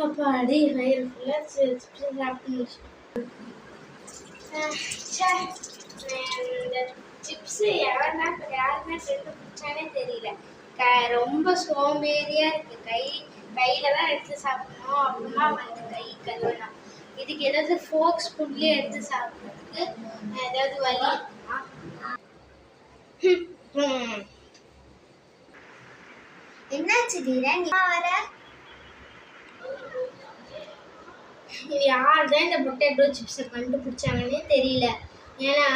அப்பாடி வயிறு ஃபுல்லாக சிப்ஸ் சாப்பிட்டு இந்த சிப்ஸு யாருமே கண்டுபிடிச்சானே தெரியல. ரொம்ப சோம்பேறியா இருக்கு. கையில தான் எடுத்து சாப்பிடணும். அப்புறமா கை கழுவலாம். இதுக்கு ஏதாவது ஃபோக் ஸ்பூன்லயே எடுத்து சாப்பிட்றதுக்கு ஏதாவது வழி இருக்குமா? என்னாச்சு தீரன் வர? யார் தான் இந்த பொட்டேட்டோ சிப்ஸை கண்டுபிடிச்சாங்கன்னே தெரியல. ஏன்னா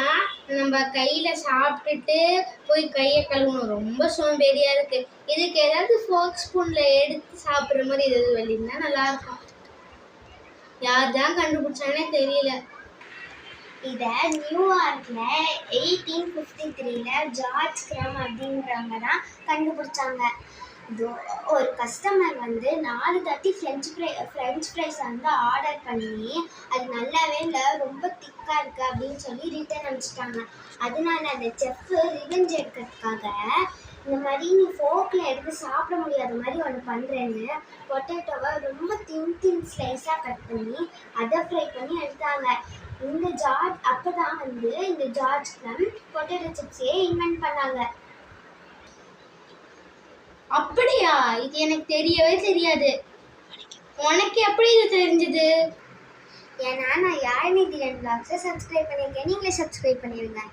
நம்ம கையில சாப்பிட்டுட்டு போய் கையை கழுவணும். ரொம்ப சோம்பேறியா இருக்கு. இதுக்கு ஏதாவது ஃபோக் ஸ்பூன்ல எடுத்து சாப்பிட்ற மாதிரி ஏதாவது வழி இருந்தா நல்லா இருக்கும். யார் தான் கண்டுபிடிச்சாங்கன்னே தெரியல. இத நியூயார்க்ல 1853ல ஜார்ஜ் கிரம் அப்படின்றவங்க தான் கண்டுபிடிச்சாங்க. ஒரு கஸ்டமர் வந்து 4 தட்டி ஃப்ரெஞ்ச் ஃப்ரைஸ் வந்து ஆர்டர் பண்ணி அது நல்லாவே இல்லை, ரொம்ப திக்காக இருக்குது அப்படின்னு சொல்லி ரிட்டர்ன் அனுப்பிச்சிட்டாங்க. அதனால அந்த செஃப் ரிவெஞ்ச் எடுக்கிறதுக்காக இந்த மாதிரி நீ ஃபோக்கில் எடுத்து சாப்பிட முடியாத மாதிரி ஒன்று பண்ணுறேன்னு பொட்டேட்டோவை ரொம்ப தின் ஸ்லைஸாக கட் பண்ணி அதை ஃப்ரை பண்ணி எடுத்தாங்க. அப்போ தான் வந்து இந்த ஜார்ஜ் கிரம் பொட்டேட்டோ சிப்ஸே இன்வென்ட் பண்ணாங்க. அப்படியா? இது எனக்கு தெரியவே தெரியாது. உனக்கு எப்படி இது தெரிஞ்சது? ஏன்னா நான் யாழினி தீரன் vlogs சப்ஸ்கிரைப் பண்ணியிருக்கேன். நீங்களே சப்ஸ்கிரைப் பண்ணிடுங்க.